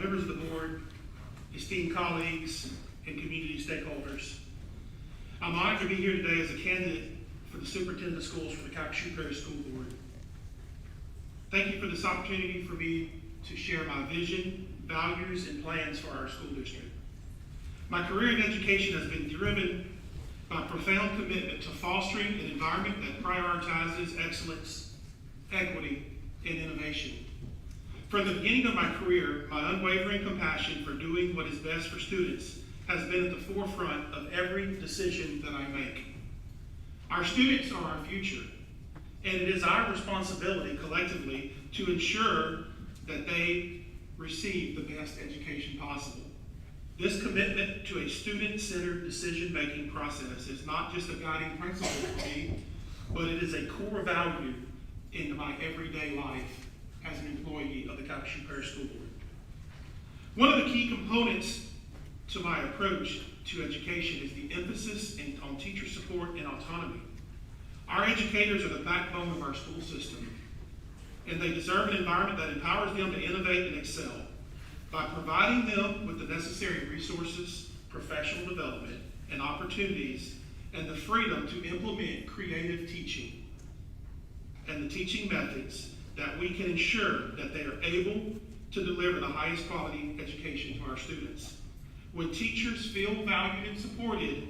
members of the board, esteemed colleagues, and community stakeholders. I'm honored to be here today as a candidate for the Superintendent of Schools for the Calcasieu Parish School Board. Thank you for this opportunity for me to share my vision, values, and plans for our school district. My career in education has been driven by profound commitment to fostering an environment that prioritizes excellence, equity, and innovation. From the beginning of my career, my unwavering compassion for doing what is best for students has been at the forefront of every decision that I make. Our students are our future, and it is our responsibility collectively to ensure that they receive the best education possible. This commitment to a student-centered decision-making process is not just a guiding principle for me, but it is a core value in my everyday life as an employee of the Calcasieu Parish School Board. One of the key components to my approach to education is the emphasis on teacher support and autonomy. Our educators are the backbone of our school system, and they deserve an environment that empowers them to innovate and excel. By providing them with the necessary resources, professional development, and opportunities, and the freedom to implement creative teaching and the teaching methods, that we can ensure that they are able to deliver the highest quality education to our students. When teachers feel valued and supported,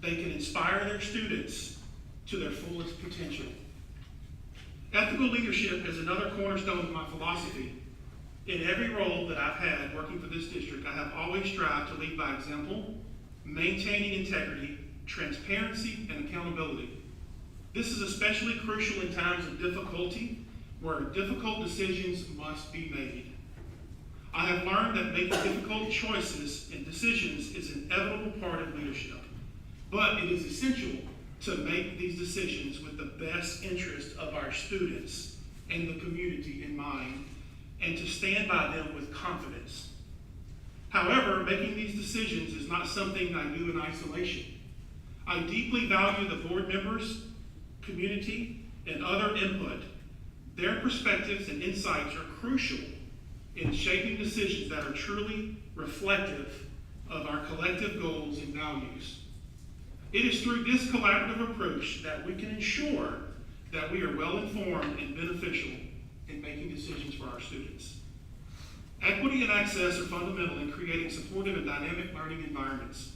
they can inspire their students to their fullest potential. Ethical leadership is another cornerstone of my philosophy. In every role that I've had working for this district, I have always strived to lead by example, maintaining integrity, transparency, and accountability. This is especially crucial in times of difficulty, where difficult decisions must be made. I have learned that making difficult choices and decisions is an inevitable part of leadership, but it is essential to make these decisions with the best interest of our students and the community in mind, and to stand by them with confidence. However, making these decisions is not something I do in isolation. I deeply value the board members, community, and other input. Their perspectives and insights are crucial in shaping decisions that are truly reflective of our collective goals and values. It is through this collaborative approach that we can ensure that we are well informed and beneficial in making decisions for our students. Equity and access are fundamental in creating supportive and dynamic learning environments.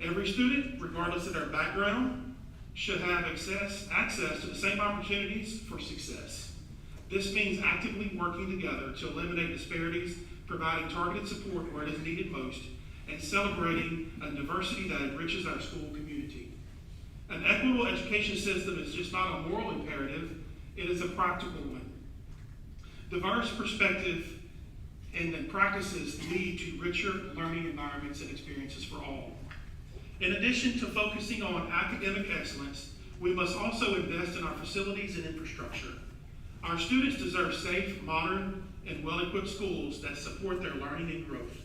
Every student, regardless of their background, should have access to the same opportunities for success. This means actively working together to eliminate disparities, providing targeted support where it is needed most, and celebrating a diversity that enriches our school community. An equitable education system is just not a moral imperative, it is a practical one. Diverse perspective and practices lead to richer learning environments and experiences for all. In addition to focusing on academic excellence, we must also invest in our facilities and infrastructure. Our students deserve safe, modern, and well-equipped schools that support their learning and growth.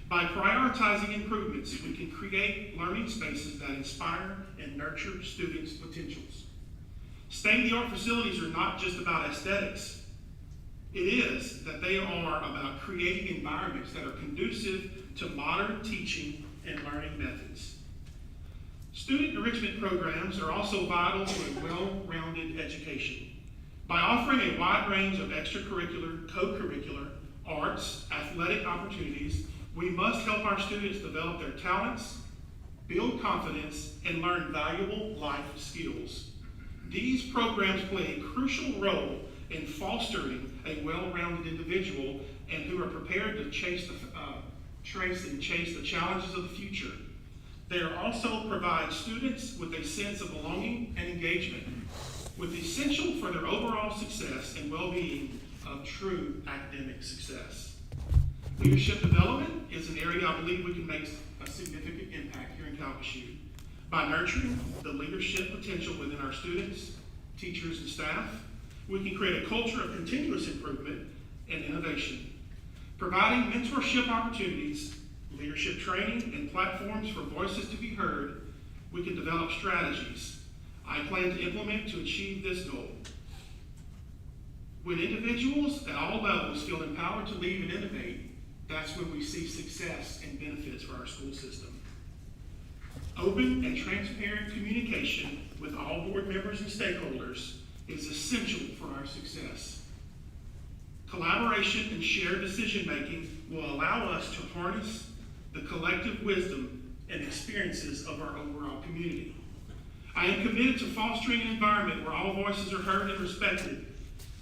By prioritizing improvements, we can create learning spaces that inspire and nurture students' potentials. State-of-the-art facilities are not just about aesthetics. It is that they are about creating environments that are conducive to modern teaching and learning methods. Student enrichment programs are also vital to a well-rounded education. By offering a wide range of extracurricular, co-curricular, arts, athletic opportunities, we must help our students develop their talents, build confidence, and learn valuable life skills. These programs play a crucial role in fostering a well-rounded individual and who are prepared to chase the challenges of the future. They also provide students with a sense of belonging and engagement, with essential for their overall success and well-being of true academic success. Leadership development is an area I believe we can make a significant impact here in Calcasieu. By nurturing the leadership potential within our students, teachers, and staff, we can create a culture of continuous improvement and innovation. Providing mentorship opportunities, leadership training, and platforms for voices to be heard, we can develop strategies I plan to implement to achieve this goal. When individuals at all levels feel empowered to lead and innovate, that's when we see success and benefits for our school system. Open and transparent communication with all board members and stakeholders is essential for our success. Collaboration and shared decision-making will allow us to harness the collective wisdom and experiences of our overall community. I am committed to fostering an environment where all voices are heard and respected,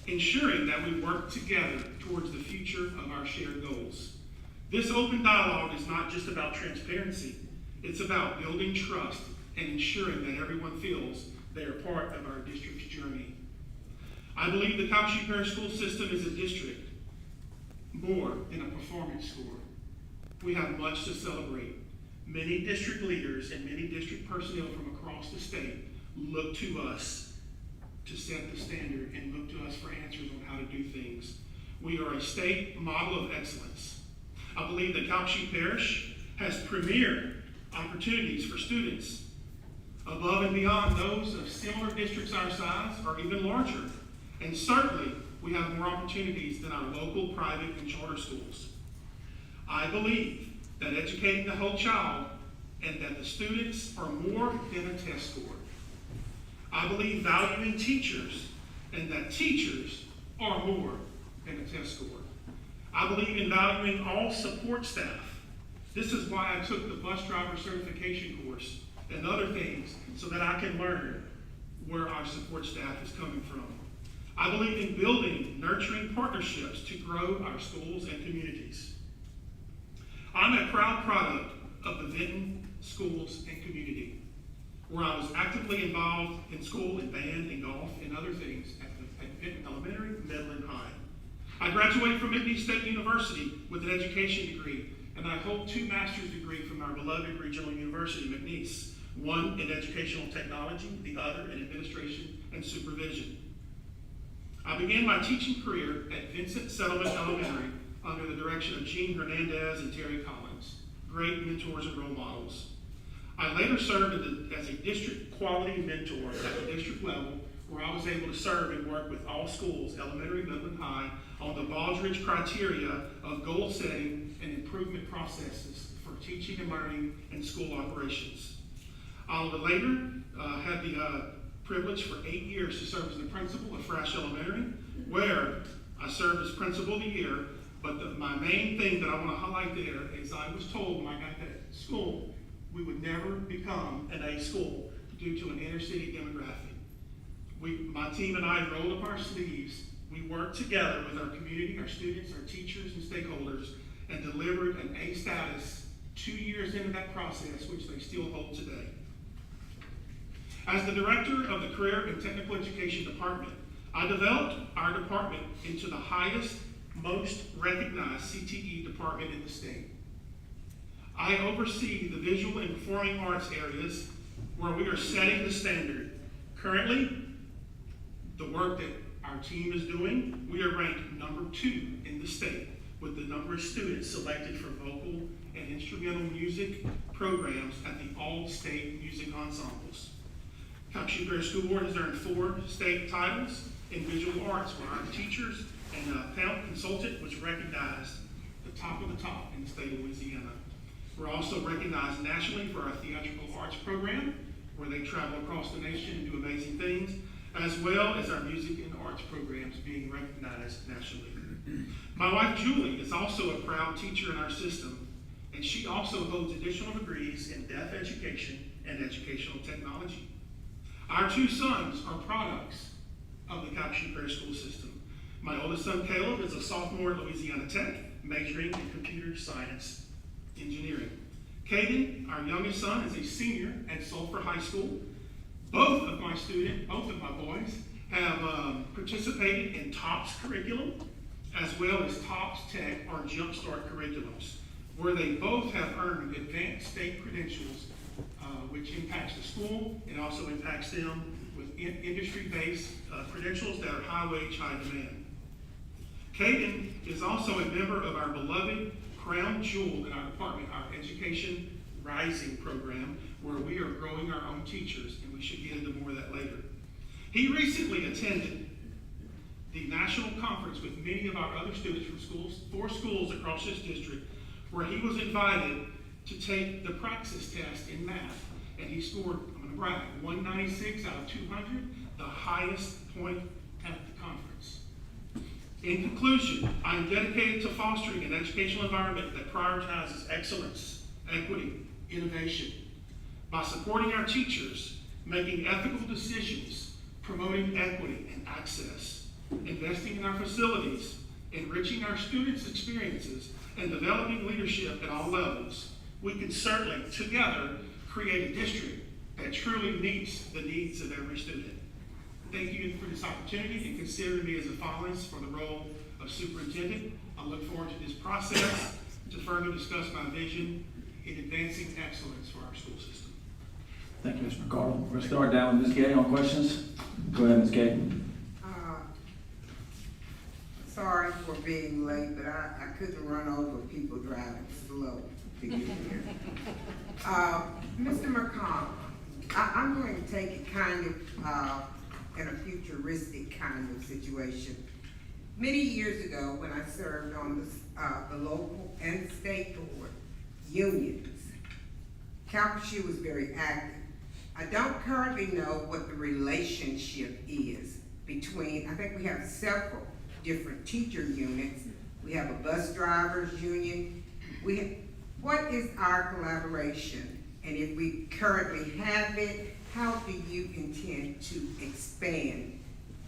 ensuring that we work together towards the future of our shared goals. This open dialogue is not just about transparency, it's about building trust and ensuring that everyone feels they are part of our district's journey. I believe the Calcasieu Parish School System is a district more than a performance score. We have much to celebrate. Many district leaders and many district personnel from across the state look to us to set the standard and look to us for answers on how to do things. We are a state model of excellence. I believe that Calcasieu Parish has premier opportunities for students above and beyond those of similar districts our size or even larger. And certainly, we have more opportunities than our local private and charter schools. I believe that educating the whole child and that the students are more than a test score. I believe valuing teachers and that teachers are more than a test score. I believe in valuing all support staff. This is why I took the bus driver certification course and other things so that I can learn where our support staff is coming from. I believe in building nurturing partnerships to grow our schools and communities. I'm a proud product of the Vinton schools and community, where I was actively involved in school and band and golf and other things at Vinton Elementary, middle, and high. I graduated from McNeese State University with an education degree, and I hold 2 master's degrees from our beloved regional university, McNeese, one in educational technology, the other in administration and supervision. I began my teaching career at Vincent Settlement Elementary under the direction of Gene Hernandez and Terry Collins, great mentors and role models. I later served as a district quality mentor at the district level, where I was able to serve and work with all schools, elementary, middle, and high, on the Baldridge criteria of goal setting and improvement processes for teaching and learning and school operations. I later had the privilege for 8 years to serve as the principal of Frash Elementary, where I served as principal of the year. But my main thing that I want to highlight there is I was told when I got that school, we would never become an A school due to an inner city demographic. My team and I rolled up our sleeves. We worked together with our community, our students, our teachers, and stakeholders, and delivered an A status 2 years into that process, which they still hold today. As the director of the Career and Technical Education Department, I developed our department into the highest, most recognized CTE department in the state. I oversee the visual and performing arts areas where we are setting the standard. Currently, the work that our team is doing, we are ranked number 2 in the state with the number of students selected for vocal and instrumental music programs at the all-state music ensembles. Calcasieu Parish School Board has earned 4 state titles in visual arts, where our teachers and talent consultant was recognized the top of the top in the state of Louisiana. We're also recognized nationally for our theatrical arts program, where they travel across the nation and do amazing things, as well as our music and arts programs being recognized nationally. My wife Julie is also a proud teacher in our system, and she also holds additional degrees in deaf education and educational technology. Our 2 sons are products of the Calcasieu Parish School System. My oldest son, Caleb, is a sophomore at Louisiana Tech, majoring in computer science engineering. Caden, our youngest son, is a senior at Sulphur High School. Both of my boys, have participated in TOPS curriculum, as well as TOPS Tech or Jumpstart curriculums, where they both have earned advanced state credentials, which impacts the school. It also impacts them with industry-based credentials that are high wage, high demand. Caden is also a member of our beloved crown jewel in our department, our Education Rising program, where we are growing our own teachers, and we should get into more of that later. He recently attended the national conference with many of our other students from four schools across this district, where he was invited to take the praxis test in math. And he scored, I'm going to brag, 196 out of 200, the highest point at the conference. In conclusion, I am dedicated to fostering an educational environment that prioritizes excellence, equity, innovation. By supporting our teachers, making ethical decisions, promoting equity and access, investing in our facilities, enriching our students' experiences, and developing leadership at all levels, we can certainly, together, create a district that truly meets the needs of every student. Thank you for this opportunity and considering me as a finalist for the role of superintendent. I look forward to this process to further discuss my vision in advancing excellence for our school system. Thank you, Mr. McCardle. We're going to start down with Ms. Gay on questions. Go ahead, Ms. Gay. Sorry for being late, but I couldn't run over people driving slow to get here. Mr. McCardle, I'm going to take it kind of in a futuristic kind of situation. Many years ago, when I served on the local and state board unions, Calcasieu was very active. I don't currently know what the relationship is between, I think we have several different teacher units. We have a bus drivers union. What is our collaboration? And if we currently have it, how do you intend to expand?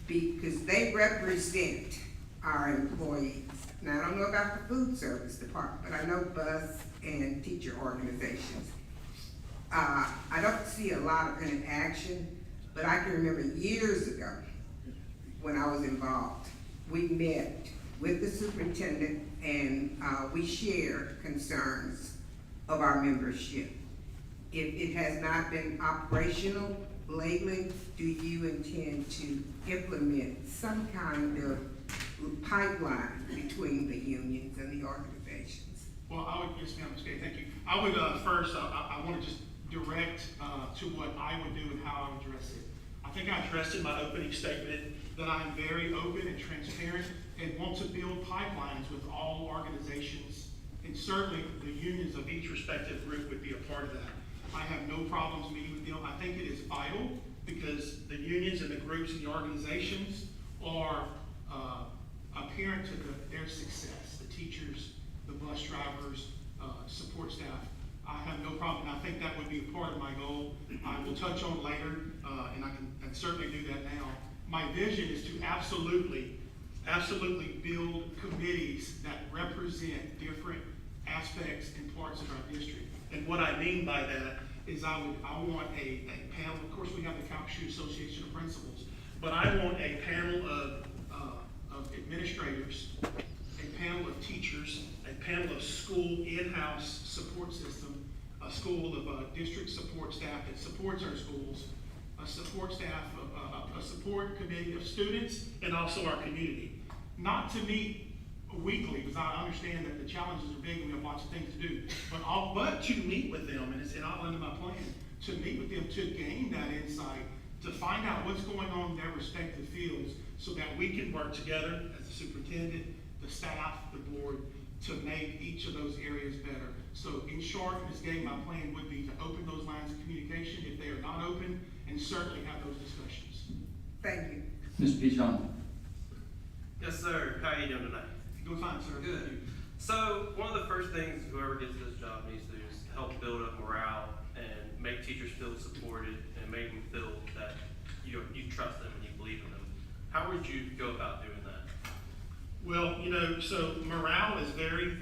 Because they represent our employees. Now, I don't know about the food service department, but I know bus and teacher organizations. I don't see a lot of interaction, but I can remember years ago when I was involved, we met with the superintendent and we shared concerns of our membership. If it has not been operational lately, do you intend to implement some kind of pipeline between the unions and the organizations? Well, yes ma'am, Ms. Gay, thank you. I would first, I want to just direct to what I would do and how I would address it. I think I addressed in my opening statement that I am very open and transparent and want to build pipelines with all organizations, and certainly the unions of each respective group would be a part of that. I have no problems meeting with them. I think it is vital because the unions and the groups and the organizations are apparent to their success, the teachers, the bus drivers, support staff. I have no problem, and I think that would be a part of my goal. I will touch on it later, and I can certainly do that now. My vision is to absolutely build committees that represent different aspects and parts of our district. And what I mean by that is I want a panel. Of course, we have the Calcasieu Association of Principals, but I want a panel of administrators, a panel of teachers, a panel of school in-house support system, a school of district support staff that supports our schools, a support staff, a support committee of students, and also our community. Not to meet weekly, because I understand that the challenges are big and we have lots of things to do, but to meet with them, and it's outlined in my plan, to meet with them to gain that insight, to find out what's going on in their respective fields so that we can work together as the superintendent, the staff, the board, to make each of those areas better. So in short, Ms. Gay, my plan would be to open those lines of communication if they are not open, and certainly have those discussions. Thank you. Mr. Pichon. Yes, sir. How are you doing tonight? Doing fine, sir. Good. So one of the first things whoever gets this job needs to do is help build up morale and make teachers feel supported and make them feel that you trust them and you believe in them. How would you go about doing that? Well, so morale is very,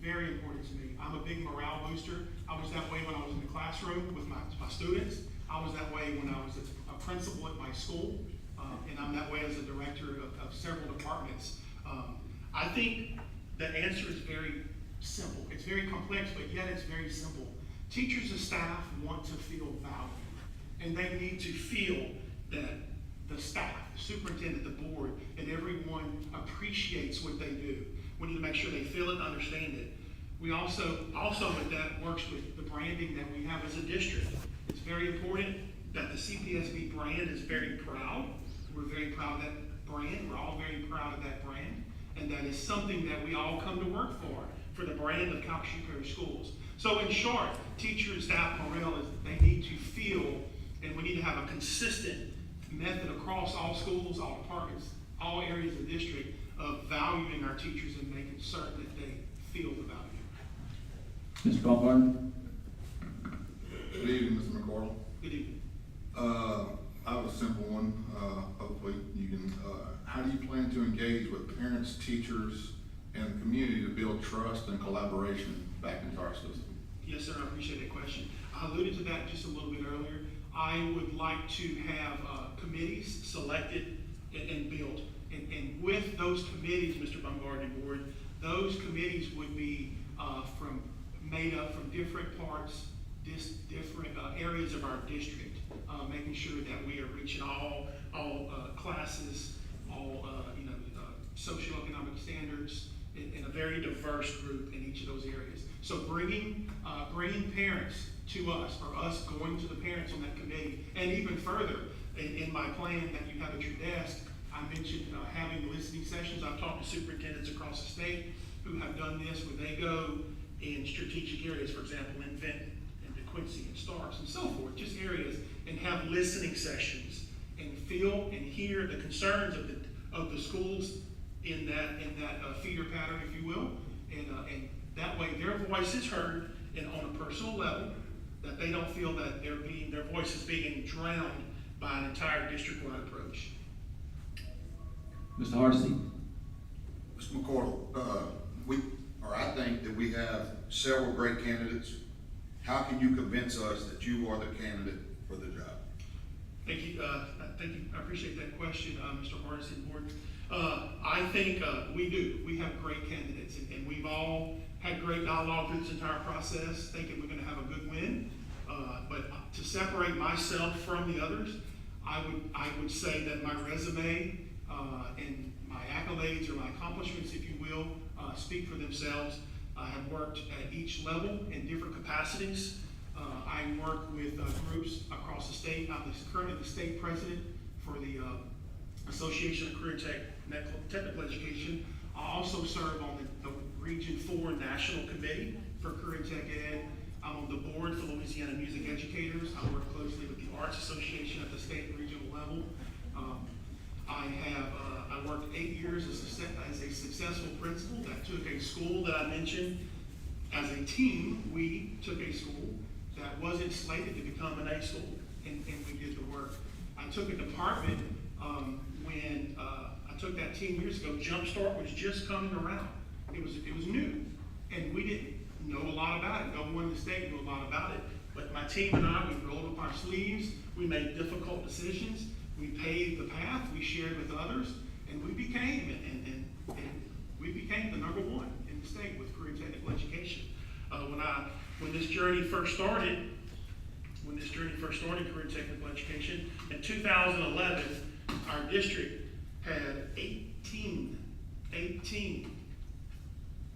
very important to me. I'm a big morale booster. I was that way when I was in the classroom with my students. I was that way when I was a principal at my school, and I'm that way as a director of several departments. I think the answer is very simple. It's very complex, but yet it's very simple. Teachers and staff want to feel valued, and they need to feel that the staff, the superintendent, the board, and everyone appreciates what they do. We need to make sure they feel it and understand it. We also with that works with the branding that we have as a district. It's very important that the CPSB brand is very proud. We're very proud of that brand. We're all very proud of that brand. And that is something that we all come to work for the brand of Calcasieu Parish Schools. So in short, teacher and staff morale is they need to feel, and we need to have a consistent method across all schools, all departments, all areas of the district of valuing our teachers and making certain that they feel the value. Mr. Baumgarten? Good evening, Mr. McCardle. Good evening. I have a simple one. Hopefully you can, how do you plan to engage with parents, teachers, and the community to build trust and collaboration back into our system? Yes, sir, I appreciate that question. I alluded to that just a little bit earlier. I would like to have committees selected and built. And with those committees, Mr. Baumgarten Board, those committees would be made up from different parts, different areas of our district, making sure that we are reaching all classes, all socioeconomic standards, in a very diverse group in each of those areas. So bringing parents to us, or us going to the parents on that committee, and even further, in my plan that you have at your desk, I mentioned having listening sessions. I've talked to superintendents across the state who have done this, where they go in strategic areas, for example, in Benton, and DeQuincy, and Starks, and so forth, just areas, and have listening sessions, and feel and hear the concerns of the schools in that feeder pattern, if you will, and that way their voice is heard, and on a personal level, that they don't feel that their voice is being drowned by an entire district-wide approach. Mr. Hardesty? Mr. McCardle, I think that we have several great candidates. How can you convince us that you are the candidate for the job? Thank you. I appreciate that question, Mr. Hardesty Board. I think we do. We have great candidates, and we've all had great dialogue through this entire process, thinking we're going to have a good win. But to separate myself from the others, I would say that my resume and my accolades, or my accomplishments, if you will, speak for themselves. I have worked at each level in different capacities. I work with groups across the state. I'm currently the state president for the Association of Career Technical Education. I also serve on the Region 4 National Committee for Career Tech Ed. I'm on the board for Louisiana Music Educators. I work closely with the Arts Association at the state and regional level. I worked 8 years as a successful principal that took a school that I mentioned. As a team, we took a school that wasn't slated to become an A school, and we did the work. I took a department when I took that team years ago. Jumpstart was just coming around. It was new, and we didn't know a lot about it. No one in the state knew a lot about it. But my team and I, we rolled up our sleeves. We made difficult decisions. We paved the path. We shared with others, and we became the number one in the state with career technical education. When this journey first started, career technical education, in 2011, our district had 18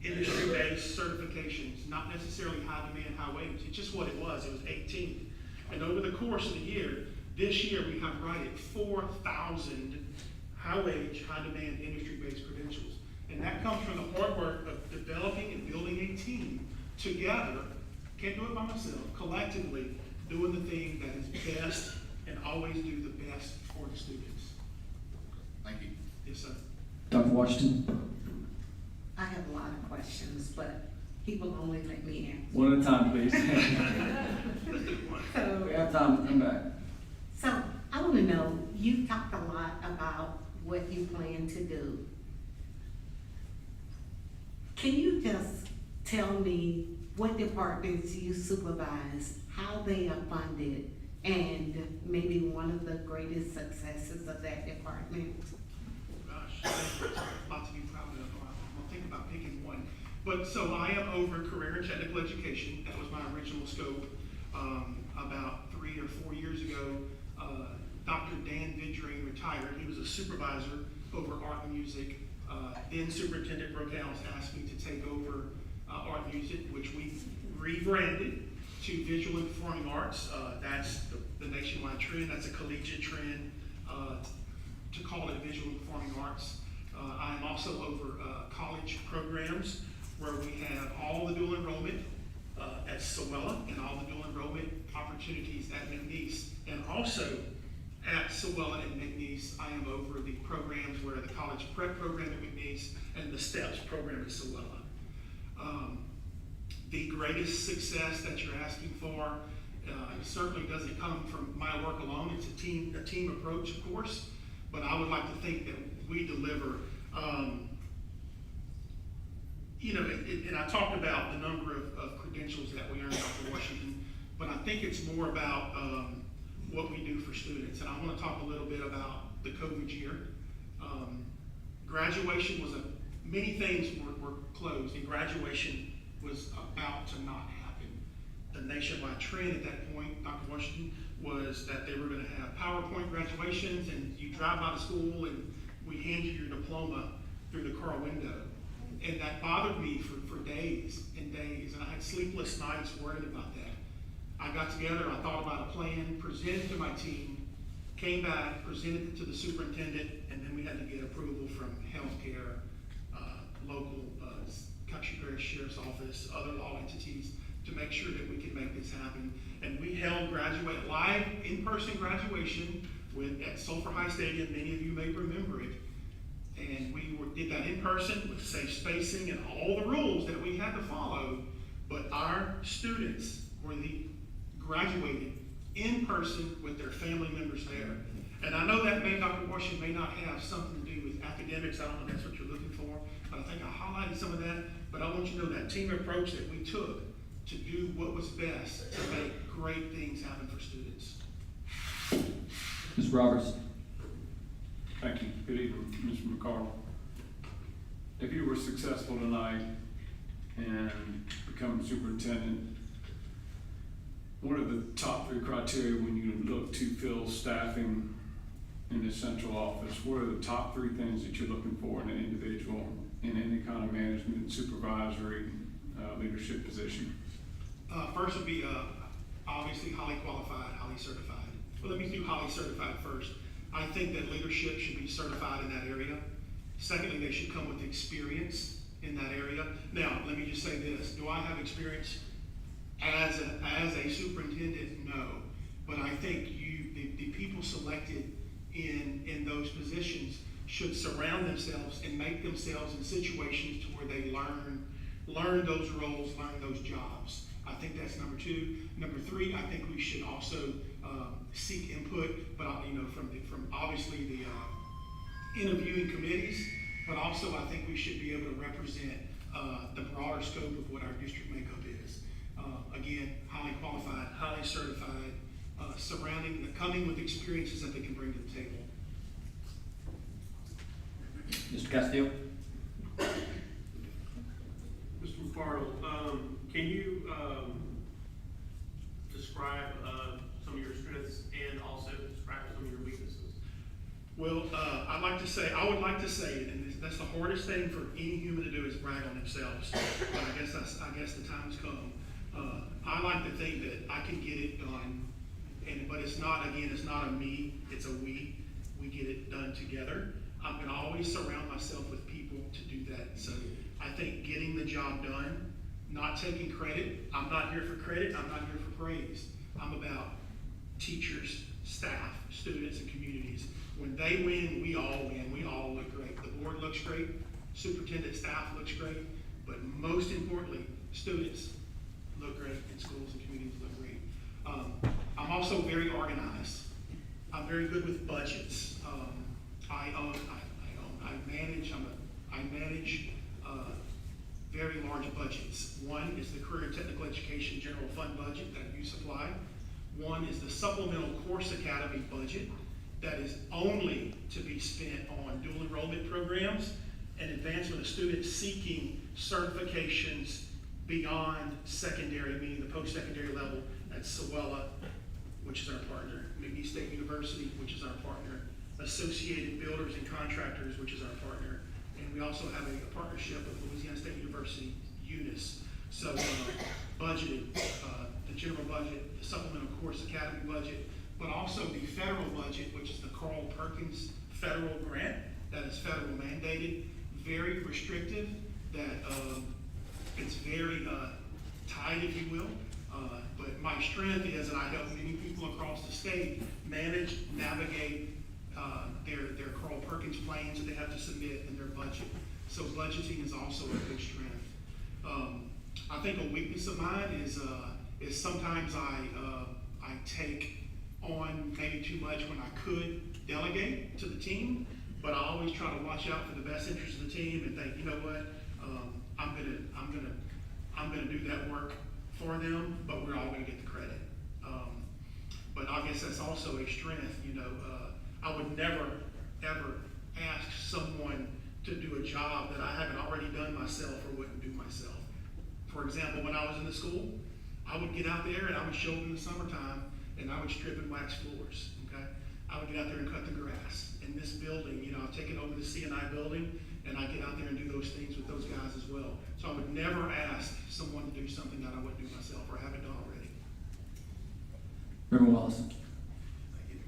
industry-based certifications, not necessarily high demand, high wage. It's just what it was 18. And over the course of the year, this year we have right at 4,000 high wage, high demand industry-based credentials. And that comes from the hard work of developing and building a team together. Can't do it by myself, collectively doing the thing that is best and always do the best for the students. Thank you. Yes, sir. Dr. Washington? I have a lot of questions, but he will only let me answer. One at a time, please. Let's do one. We have time to come back. So I want to know, you talked a lot about what you plan to do. Can you just tell me what departments you supervise, how they are funded, and maybe one of the greatest successes of that department? Gosh, there's a lot to be proud of. I'll think about picking one. But so I am over career and technical education. That was my original scope. About 3 or 4 years ago, Dr. Dan Vidring retired. He was a supervisor over art and music. Then Superintendent Brookhouse asked me to take over art and music, which we rebranded to visual and performing arts. That's the nationwide trend. That's a collegiate trend. to call it visual and performing arts. I am also over college programs where we have all the dual enrollment at Sewella and all the dual enrollment opportunities at McNeese. And also at Sewella and McNeese, I am over the programs where the college prep program at McNeese and the STEPS program at Sewella. The greatest success that you're asking for certainly doesn't come from my work alone. It's a team approach, of course, but I would like to think that we deliver. And I talked about the number of credentials that we earn Dr. Washington, but I think it's more about what we do for students. And I want to talk a little bit about the COVID year. Graduation was many things were closed, and graduation was about to not happen. The nationwide trend at that point, Dr. Washington, was that they were going to have PowerPoint graduations, and you drive by the school and we hand you your diploma through the car window. And that bothered me for days and days, and I had sleepless nights worried about that. I got together, I thought about a plan, presented it to my team, came back, presented it to the superintendent, and then we had to get approval from healthcare, local Coxsackie Parish Sheriff's Office, other law entities, to make sure that we could make this happen. And we held live in-person graduation at Sulphur High Stadium. Many of you may remember it. And we did that in person with safe spacing and all the rules that we had to follow. But our students graduated in person with their family members there. And I know that Dr. Washington may not have something to do with academics. I don't know if that's what you're looking for, but I think I highlighted some of that. But I want you to know that team approach that we took to do what was best to make great things happen for students. Ms. Roberts? Thank you. Good evening, Mr. McCardle. If you were successful tonight and become superintendent, what are the top 3 criteria when you look to fill staffing in the central office? What are the top 3 things that you're looking for in an individual in any kind of management, supervisory, leadership position? First would be obviously highly qualified, highly certified. Well, let me do highly certified first. I think that leadership should be certified in that area. Secondly, they should come with experience in that area. Now, let me just say this. Do I have experience as a superintendent? No. But I think the people selected in those positions should surround themselves and make themselves in situations to where they learn those roles, learn those jobs. I think that's number 2. Number 3, I think we should also seek input, but from obviously the interviewing committees, but also I think we should be able to represent the broader scope of what our district makeup is. Again, highly qualified, highly certified, coming with experiences that they can bring to the table. Mr. Castillo? Mr. McCardle, can you describe some of your strengths and also describe some of your weaknesses? Well, I would like to say it, and that's the hardest thing for any human to do is brag on themselves. But I guess the time's come. I like to think that I can get it done, but it's not a me, it's a we. We get it done together. I'm going to always surround myself with people to do that. So I think getting the job done, not taking credit. I'm not here for credit. I'm not here for praise. I'm about teachers, staff, students, and communities. When they win, we all win. We all look great. The board looks great. Superintendent staff looks great. But most importantly, students look great and schools and communities look great. I'm also very organized. I'm very good with budgets. I manage very large budgets. One is the Career and Technical Education General Fund budget that you supply. One is the Supplemental Course Academy budget that is only to be spent on dual enrollment programs and advancement of students seeking certifications beyond secondary, meaning the post-secondary level at Sewella, which is our partner, McNeese State University, which is our partner, Associated Builders and Contractors, which is our partner, and we also have a partnership with Louisiana State University, UNIS. So budgeted, the general budget, the Supplemental Course Academy budget, but also the federal budget, which is the Carl Perkins federal grant that is federal mandated, very restrictive, that, it's very, tight, if you will. But my strength is that I help many people across the state manage, navigate, their Carl Perkins plans that they have to submit in their budget. So budgeting is also a good strength. I think a weakness of mine is sometimes I take on maybe too much when I could delegate to the team, but I always try to watch out for the best interest of the team and think, you know what, I'm gonna do that work for them, but we're all gonna get the credit. But I guess that's also a strength, you know. I would never, ever ask someone to do a job that I haven't already done myself or wouldn't do myself. For example, when I was in the school, I would get out there and I would show up in the summertime and I would strip and wax floors, okay? I would get out there and cut the grass. In this building, you know, I've taken over the C&I building and I get out there and do those things with those guys as well. So I would never ask someone to do something that I wouldn't do myself or haven't done already. Member Wallace. Thank you.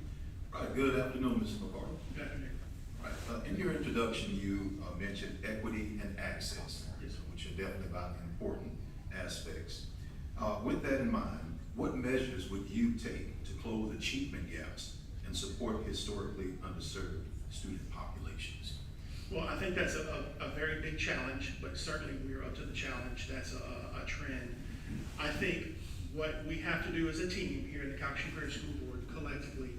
Right, good afternoon, Mr. McCardle. Good afternoon. Right, in your introduction, you mentioned equity and access, Yes, sir. which are definitely about important aspects. With that in mind, what measures would you take to close achievement gaps and support historically underserved student populations? Well, I think that's a very big challenge, but certainly we're up to the challenge. That's a trend. I think what we have to do as a team here in the Calhoun Prairie School Board collectively,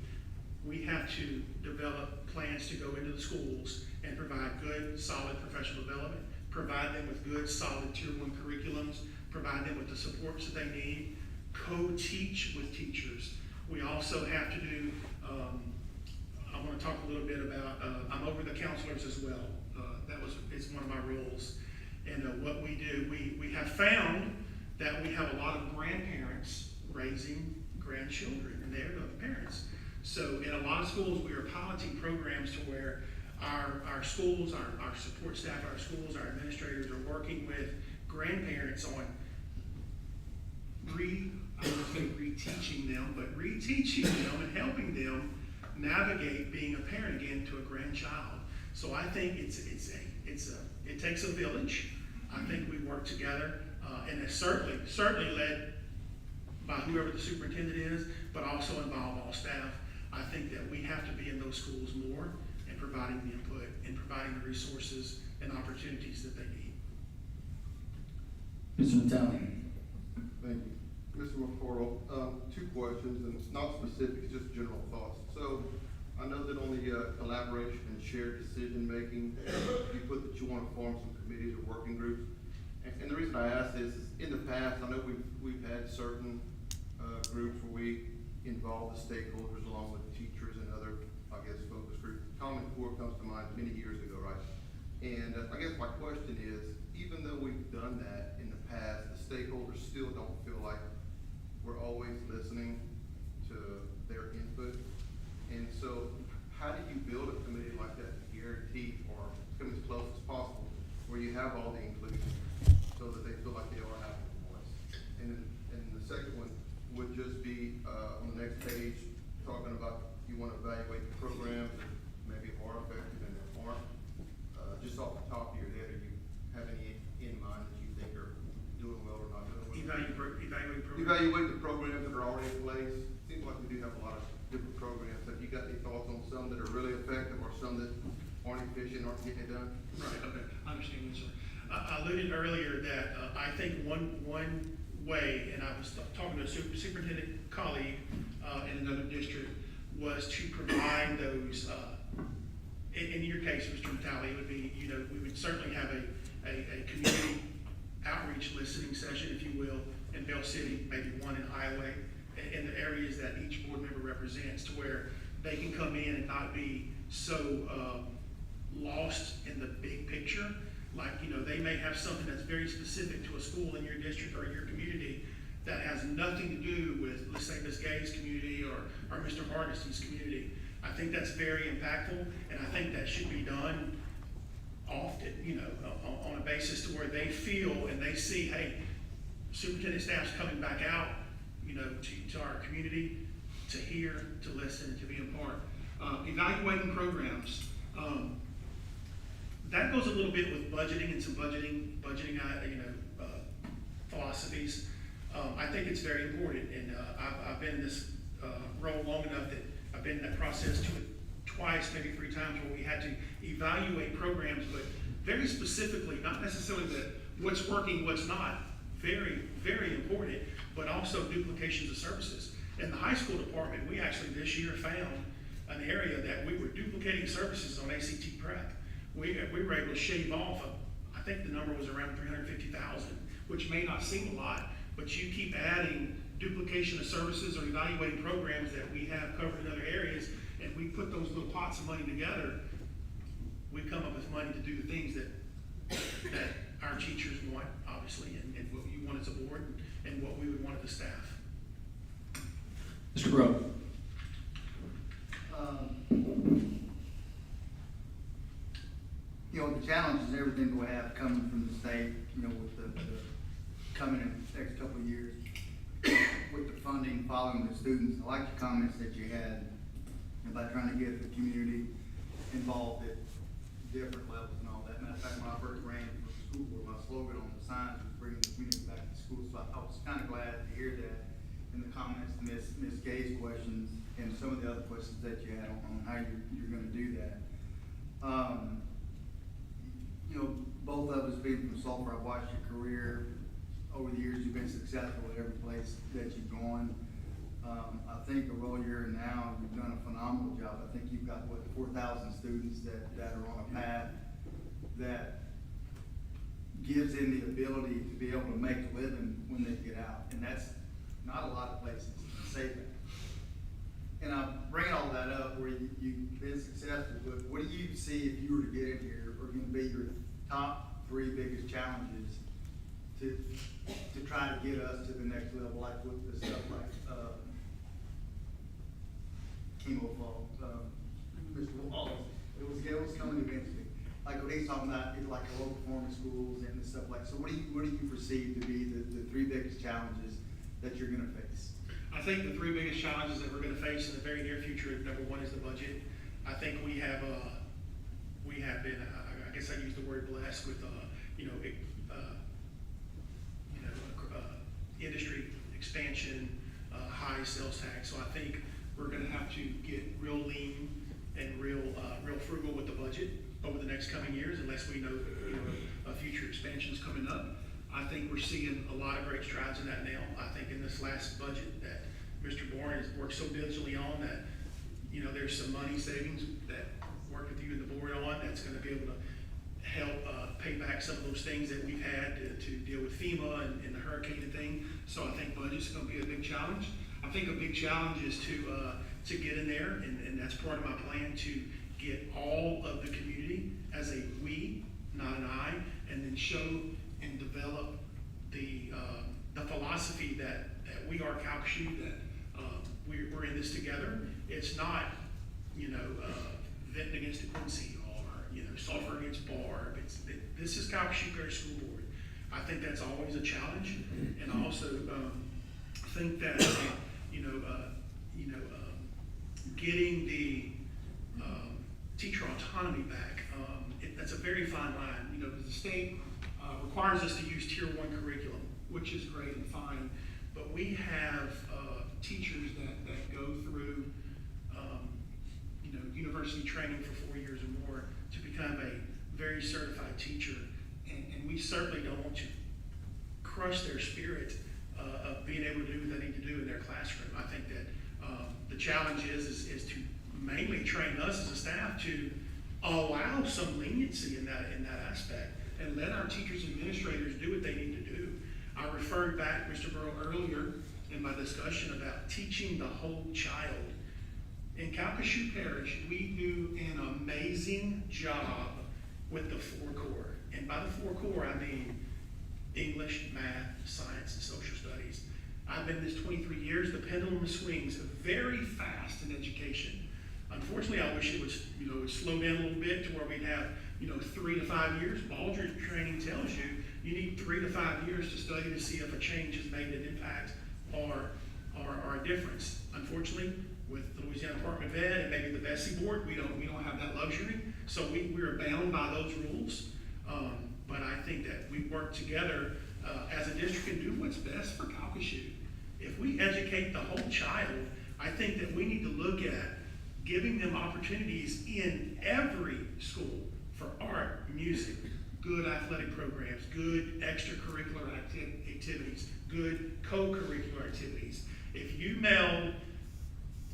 we have to develop plans to go into the schools and provide good, solid professional development, provide them with good, solid Tier 1 curriculums, provide them with the supports that they need, co-teach with teachers. We also have to do, I want to talk a little bit about, I'm over the counselors as well. It's one of my roles. And what we do, we have found that we have a lot of grandparents raising grandchildren, and they're the parents. So in a lot of schools, we are piloting programs to where our schools, our support staff, our schools, our administrators are working with grandparents on I don't want to say reteaching them, but reteaching them and helping them navigate being a parent again to a grandchild. So I think it takes a village. I think we work together, and it's certainly led by whoever the superintendent is, but also involve all staff. I think that we have to be in those schools more and providing the input and providing the resources and opportunities that they need. Mr. Natale. Thank you. Mr. McCardle, two questions, and it's not specific, just general thoughts. So I know that on the collaboration and shared decision-making, you put that you want to form some committees or working groups. And the reason I ask this is in the past, I know we've had certain groups where we involve the stakeholders along with teachers and other, I guess, focus groups. Common Core comes to mind many years ago, right? And I guess my question is, even though we've done that in the past, the stakeholders still don't feel like we're always listening to their input. And so how do you build a committee like that to guarantee or come as close as possible where you have all the inclusion so that they feel like they are having a voice? And the second one would just be on the next page, talking about you want to evaluate the programs that maybe are effective and that aren't. Just off the top of your head, do you have any in mind that you think are doing well or not doing well? Evaluate The programs that are already in place. Seems like we do have a lot of different programs. Have you got any thoughts on some that are really effective or some that aren't efficient, aren't getting it done? Right, okay, I understand you, sir. I alluded earlier that I think one way, and I was talking to a superintendent colleague in another district, was to provide those, in your case, Mr. Natale, it would be, you know, we would certainly have a community outreach listening session, if you will, in Bell City, maybe one in Iowa, in the areas that each board member represents, to where they can come in and not be so lost in the big picture. Like, you know, they may have something that's very specific to a school in your district or your community that has nothing to do with, let's say, Ms. Gay's community or Mr. Hardesty's community. I think that's very impactful, and I think that should be done often, you know, on a basis to where they feel and they see, hey, superintendent staff's coming back out, you know, to our community to hear, to listen, to be a part. Evaluating programs. That goes a little bit with budgeting and some budgeting, philosophies. I think it's very important, and I've been in this role long enough that I've been in that process twice, maybe 3 times, where we had to evaluate programs, but very specifically, not necessarily what's working, what's not, very, very important, but also duplications of services. In the high school department, we actually this year found an area that we were duplicating services on ACT prep. We were able to shave off, I think the number was around 350,000, which may not seem a lot, but you keep adding duplication of services or evaluating programs that we have covered in other areas, and we put those little pots of money together, we come up with money to do the things that our teachers want, obviously, and what you want as a board, and what we would want as the staff. Mr. Rowe? You know, the challenges and everything we have coming from the state, you know, with the coming in the next couple of years, with the funding, following the students. I like the comments that you had about trying to get the community involved at different levels and all that. Matter of fact, when I first ran for school board, my slogan on the signs was bringing the community back to school. So I was kind of glad to hear that in the comments to Ms. Gay's questions and some of the other questions that you had on how you're gonna do that. You know, both of us being from Sulphur, I've watched your career over the years. You've been successful at every place that you've gone. I think the role you're in now, you've done a phenomenal job. I think you've got, 4,000 students that are on a path that gives them the ability to be able to make a living when they get out. And that's not a lot of places to say that. And I bring all that up where you've been successful, but what do you see if you were to get in here are going to be your top 3 biggest challenges to try to get us to the next level, like with the stuff like chemo fall, Mr. Wallace, it was coming eventually. Like what he's talking about is like the low performance schools and stuff like. So what do you perceive to be the 3 biggest challenges that you're going to face? I think the 3 biggest challenges that we're going to face in the very near future, number 1 is the budget. I think we have been, I guess I use the word blessed with, industry expansion, high sales tax. So I think we're going to have to get real lean and real frugal with the budget over the next coming years, unless we know, a future expansion's coming up. I think we're seeing a lot of great strides in that now. I think in this last budget that Mr. Bourne has worked so diligently on that, there's some money savings that work with you and the board on that's going to be able to help pay back some of those things that we've had to deal with FEMA and the hurricane and thing. So I think budget's going to be a big challenge. I think a big challenge is to get in there, and that's part of my plan, to get all of the community as a we, not an I, and then show and develop the philosophy that we are Calcasieu, that we're in this together. It's not, Vinton against Quincy or, Sulphur against Barb. This is Calcasieu Parish School Board. I think that's always a challenge, and I also think that, getting the teacher autonomy back, that's a very fine line. Because the state requires us to use Tier 1 curriculum, which is great and fine, but we have teachers that go through university training for 4 years or more to become a very certified teacher, and we certainly don't want to crush their spirit of being able to do what they need to do in their classroom. I think that the challenge is to mainly train us as a staff to allow some leniency in that aspect, and let our teachers and administrators do what they need to do. I referred back, Mr. Burrow, earlier in my discussion about teaching the whole child. In Calcasieu Parish, we do an amazing job with the 4 core. And by the 4 core, I mean English, math, science, and social studies. I've been in this 23 years. The pendulum swings very fast in education. Unfortunately, I wish it was, would slow down a little bit to where we'd have, 3 to 5 years. Baldrige training tells you need 3 to 5 years to study to see if a change has made an impact or a difference. Unfortunately, with the Louisiana Department of Ed and maybe the Bessie Board, we don't have that luxury. So we're bound by those rules. But I think that we work together as a district and do what's best for Calcasieu. If we educate the whole child, I think that we need to look at giving them opportunities in every school for art, music, good athletic programs, good extracurricular activities, good co-curricular activities. If you meld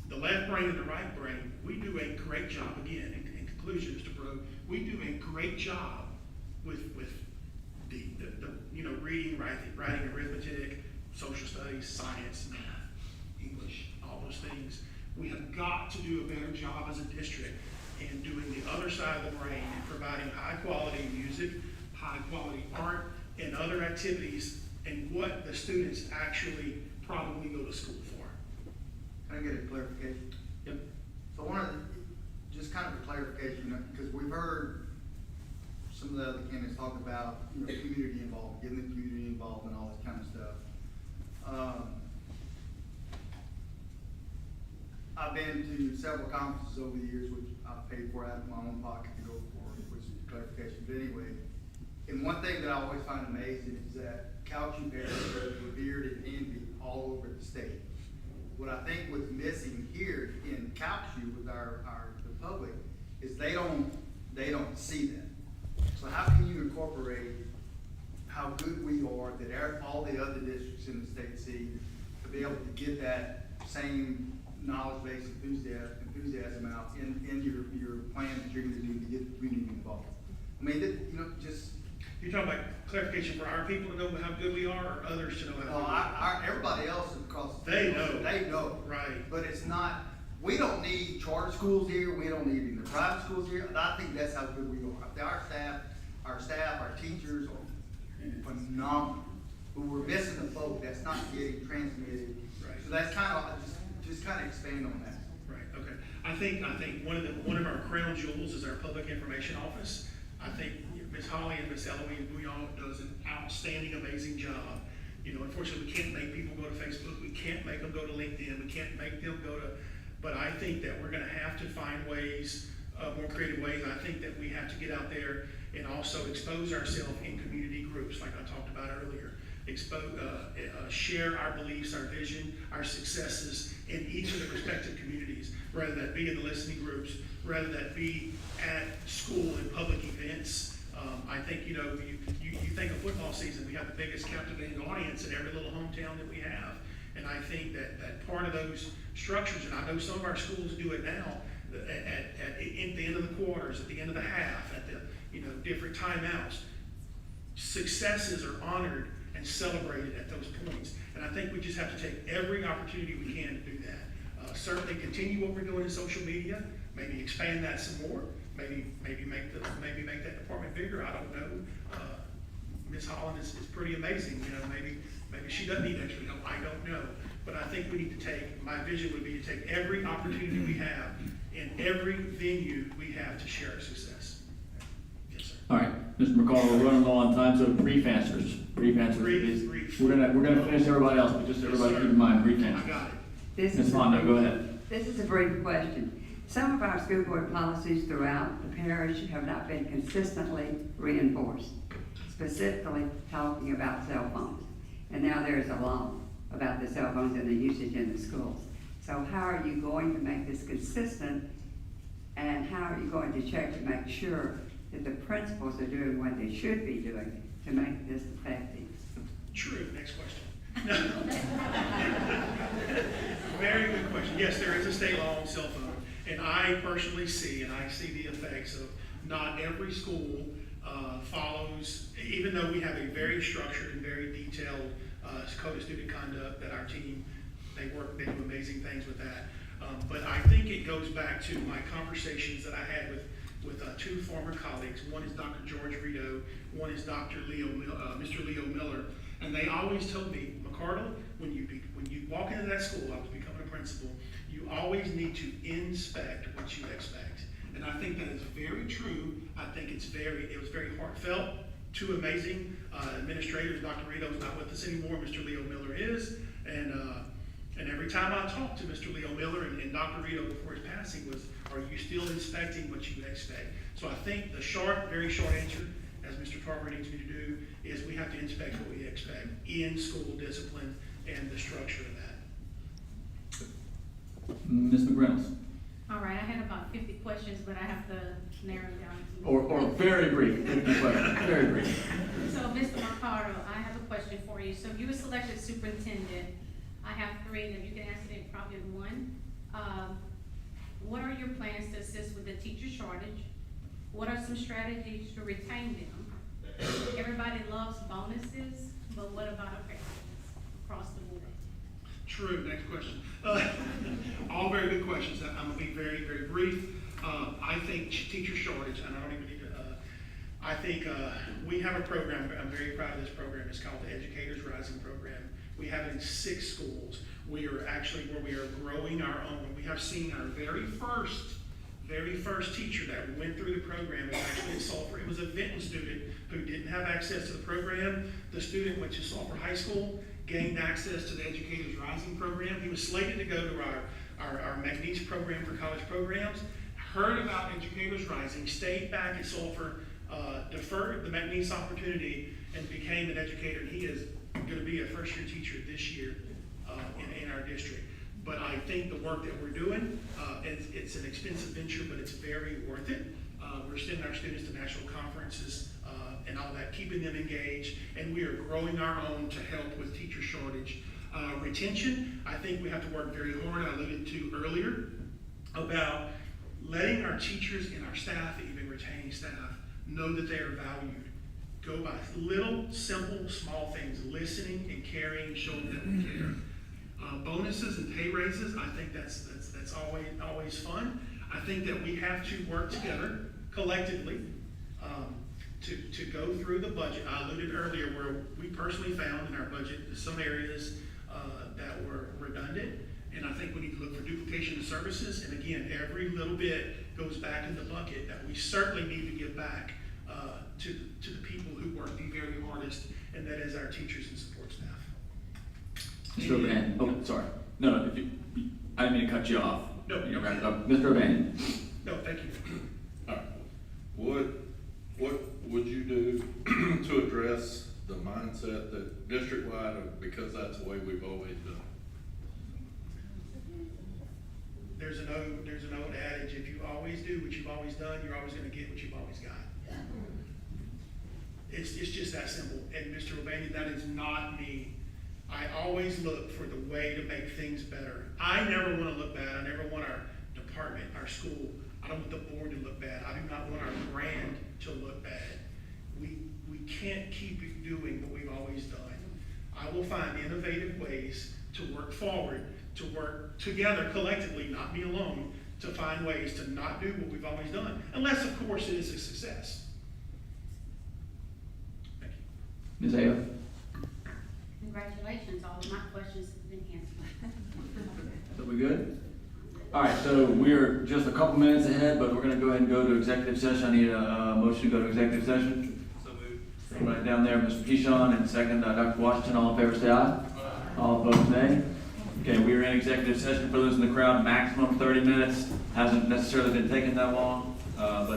the left brain and the right brain, we do a great job. Again, in conclusion, Mr. Bro, we do a great job with the reading, writing, arithmetic, social studies, science, math, English, all those things. We have got to do a better job as a district in doing the other side of the brain and providing high quality music, high quality art, and other activities, and what the students actually probably go to school for. Can I get a clarification? Yep. So one of the, just kind of a clarification, because we've heard some of the other candidates talk about, community involvement, getting the community involved and all this kind of stuff. I've been to several conferences over the years, which I've paid for out of my own pocket to go for, which is clarification. But anyway, and one thing that I always find amazing is that Calcasieu parents are revered and envied all over the state. What I think what's missing here in Calcasieu with the public is they don't see that. So how can you incorporate how good we are that all the other districts in the state see to be able to get that same knowledge-based enthusiasm out in your plan that you're going to do to get the community involved? I mean, just. You're talking about clarification for our people to know how good we are, or others to know how good we are? Everybody else across the They state, know. They know. Right. But it's not, we don't need charter schools here, we don't need even the private schools here, and I think that's how good we are. Our teachers are phenomenal, but we're missing the boat, that's not getting transmitted. Right. So that's kind of, just kind of expand on that. Right, okay. I think one of our crown jewels is our public information office. I think Ms. Holly and Ms. Eloise Bouillon does an outstanding, amazing job. Unfortunately, we can't make people go to Facebook. We can't make them go to LinkedIn. We can't make them go to, but I think that we're gonna have to find ways, more creative ways. I think that we have to get out there and also expose ourselves in community groups, like I talked about earlier. Share our beliefs, our vision, our successes in each of the respective communities, whether that be in the listening groups, whether that be at school and public events. I think, you think of football season, we have the biggest captivating audience in every little hometown that we have. And I think that part of those structures, and I know some of our schools do it now, at the end of the quarters, at the end of the half, at the different timeouts, successes are honored and celebrated at those points. And I think we just have to take every opportunity we can to do that. Certainly continue what we're doing in social media, maybe expand that some more, maybe make that department bigger. I don't know. Ms. Holland is pretty amazing. Maybe she doesn't need extra help. I don't know. But I think we need to my vision would be to take every opportunity we have in every venue we have to share our success. Yes, sir. All right, Mr. McCardle, we're running low on time, so brief answers. Brief. Brief. We're gonna finish everybody else, but just everybody keep in mind, brief I answers. got it. Ms. Fonda, go ahead. This is a brief question. Some of our school board policies throughout the parish have not been consistently reinforced, specifically talking about cell phones. And now there's a law about the cell phones and the usage in the schools. So how are you going to make this consistent, and how are you going to check to make sure that the principals are doing what they should be doing to make this effective? True. Next question. Very good question. Yes, there is a state law on cell phone, and I personally see the effects of not every school follows, even though we have a very structured and very detailed code of student conduct that our team, they do amazing things with that. But I think it goes back to my conversations that I had with two former colleagues. One is Dr. George Rito, one is Mr. Leo Miller. And they always told me, McCardle, when you walk into that school, I was becoming a principal, you always need to inspect what you expect. And I think that is very true. I think it was very heartfelt. Two amazing administrators. Dr. Rito is not with us anymore. Mr. Leo Miller is, and every every time I talked to Mr. Leo Miller and Dr. Rito before his passing was, are you still inspecting what you expect? So I think the short, very short answer, as Mr. Tarver needs me to do, is we have to inspect what we expect in school discipline and the structure of that. Ms. McReynolds, All right, I had about 50 questions, but I have to narrow it down to. or very brief, 50 questions, very brief. So, Mr. McCardle, I have a question for you. So you were selected superintendent. I have 3, and if you can answer it probably in one. What are your plans to assist with the teacher shortage? What are some strategies to retain them? Everybody loves bonuses, but what about appraisals across the board? True, next question. All very good questions. I'm gonna be very, very brief. I think teacher shortage, and I don't even need to, I think we have a program, I'm very proud of this program. It's called the Educators Rising Program. We have it in 6 schools. We are actually where we are growing our own. We have seen our very first teacher that went through the program is actually at Sulphur. It was a Vinton student who didn't have access to the program. The student went to Sulphur High School, gained access to the Educators Rising Program. He was slated to go to our McNeese program for college programs, heard about Educators Rising, stayed back at Sulphur, deferred the McNeese opportunity, and became an educator. He is going to be a first-year teacher this year in our district. But I think the work that we're doing, it's an expensive venture, but it's very worth it. We're sending our students to national conferences and all that, keeping them engaged, and we are growing our own to help with teacher shortage. Retention, I think we have to work very hard. I alluded to earlier about letting our teachers and our staff, even retaining staff, know that they are valued. Go by little, simple, small things, listening and caring, showing that we care. Bonuses and pay raises, I think that's always fun. I think that we have to work together collectively to go through the budget. I alluded earlier where we personally found in our budget some areas that were redundant, and I think we need to look for duplication of services. And again, every little bit goes back in the bucket that we certainly need to give back to the people who work the very hardest, and that is our teachers and support staff. Mr. O'Bannon, oh, sorry. No, if you, I didn't mean to cut you off. No. You wrap it up. Mr. O'Bannon. No, thank you. All right. What would you do to address the mindset that district-wide, because that's the way we've always done it? There's an old adage, if you always do what you've always done, you're always gonna get what you've always got. It's just that simple. And Mr. O'Bannon, that is not me. I always look for the way to make things better. I never want to look bad. I never want our department, our school, I don't want the board to look bad. I do not want our brand to look bad. We can't keep doing what we've always done. I will find innovative ways to work forward, to work together collectively, not me alone, to find ways to not do what we've always done, unless of course it is a success. Thank you. Ms. Ayo. Congratulations, all of my questions have been answered. So we good? All right, so we're just a couple minutes ahead, but we're gonna go ahead and go to executive session. I need a motion to go to executive session. So moved. Right down there, Mr. Pishon, and second, Dr. Washington. All in favor, say aye. All opposed, nay. Okay, we are in executive session. For those in the crowd, maximum 30 minutes. Hasn't necessarily been taking that long, but